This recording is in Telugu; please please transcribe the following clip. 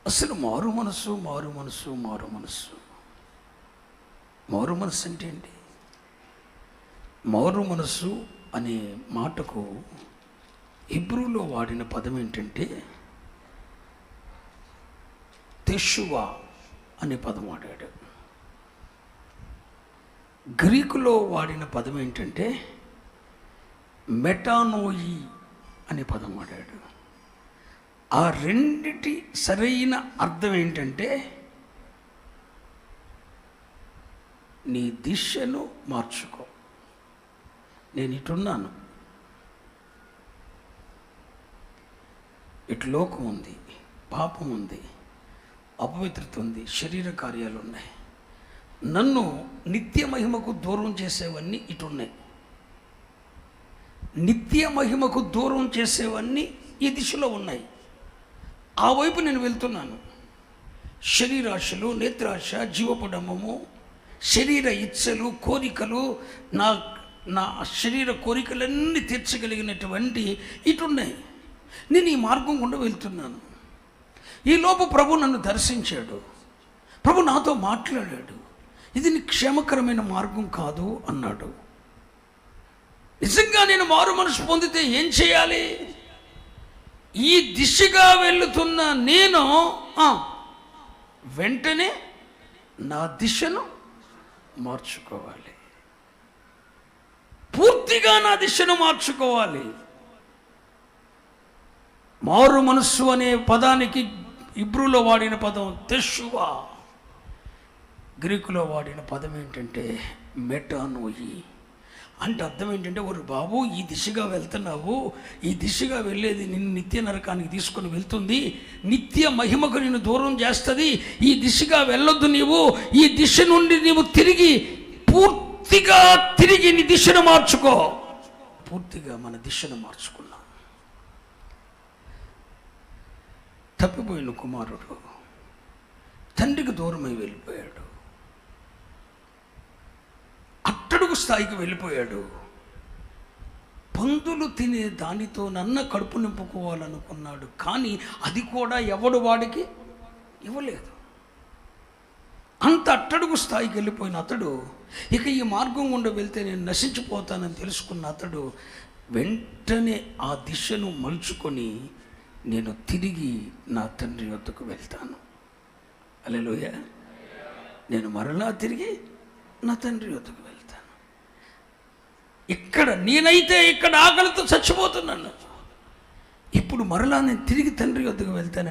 అసలు మారు మనసు మారు మనసు మారు మనసు మారు మనసు అంటే ఏంటి? మారు మనసు అనే మాటకు హెబ్రూలో వాడిన పదం ఏంటంటే తెషువా అనే పదం వాడాడు. గ్రీకులో వాడిన పదం ఏంటంటే మెటానోయి అనే పదం వాడాడు. ఆ రెండిటి సరైన అర్థం ఏంటంటే నీ దిశను మార్చుకో. నేను ఇటున్నాను, ఇటు లోకం ఉంది, పాపం ఉంది, అపవిత్రత ఉంది, శరీర కార్యాలు ఉన్నాయి. నన్ను నిత్య మహిమకు దూరం చేసేవన్నీ ఇటున్నాయి. నిత్య మహిమకు దూరం చేసేవన్నీ ఈ దిశలో ఉన్నాయి. ఆ వైపు నేను వెళ్తున్నాను. శరీరాశలు, నేత్రాశ, జీవపుడమము, శరీర ఇచ్చలు, కోరికలు, నా శరీర కోరికలన్నీ తీర్చగలిగినటువంటి ఇటున్నాయి. నేను ఈ మార్గం గుండా వెళ్తున్నాను. ఈలోపు ప్రభు నన్ను దర్శించాడు. ప్రభు నాతో మాట్లాడాడు. ఇది నీ క్షేమకరమైన మార్గం కాదు అన్నాడు. నిజంగా నేను మారు మనసు పొందితే ఏం చేయాలి? ఈ దిశగా వెళుతున్న నేను వెంటనే నా దిశను మార్చుకోవాలి. పూర్తిగా నా దిశను మార్చుకోవాలి. మారు మనస్సు అనే పదానికి హెబ్రూలో వాడిన పదం తెషువా, గ్రీకులో వాడిన పదం ఏంటంటే మెటానోయి. అంటే అర్థం ఏంటంటే, ఒరు బాబు, ఈ దిశగా వెళ్తున్నావు, ఈ దిశగా వెళ్ళేది నిన్ను నిత్య నరకానికి తీసుకొని వెళ్తుంది, నిత్య మహిమకు నిన్ను దూరం చేస్తుంది. ఈ దిశగా వెళ్ళొద్దు. నీవు ఈ దిశ నుండి నీవు పూర్తిగా తిరిగి నీ దిశను మార్చుకో. పూర్తిగా మన దిశను మార్చుకున్నాం. తప్పిపోయిన కుమారుడు తండ్రికి దూరమై వెళ్ళిపోయాడు. అట్టడుగు స్థాయికి వెళ్ళిపోయాడు. పందులు తినే దానితో నన్న కడుపు నింపుకోవాలనుకున్నాడు. కానీ అది కూడా ఎవడు వాడికి ఇవ్వలేదు. అంత అట్టడుగు స్థాయికి వెళ్ళిపోయిన అతడు ఇక ఈ మార్గం గుండా వెళ్తే నేను నశించిపోతానని తెలుసుకున్న అతడు వెంటనే ఆ దిశను మలుచుకొని నేను తిరిగి నా తండ్రి వద్దకు వెళ్తాను. హల్లెలూయా. నేను మరలా తిరిగి నా తండ్రి వద్దకు వెళ్తాను. నేనైతే ఇక్కడ ఆకలితో చచ్చిపోతున్నాను. ఇప్పుడు మరలా నేను తిరిగి తండ్రి వద్దకు వెళ్తాను.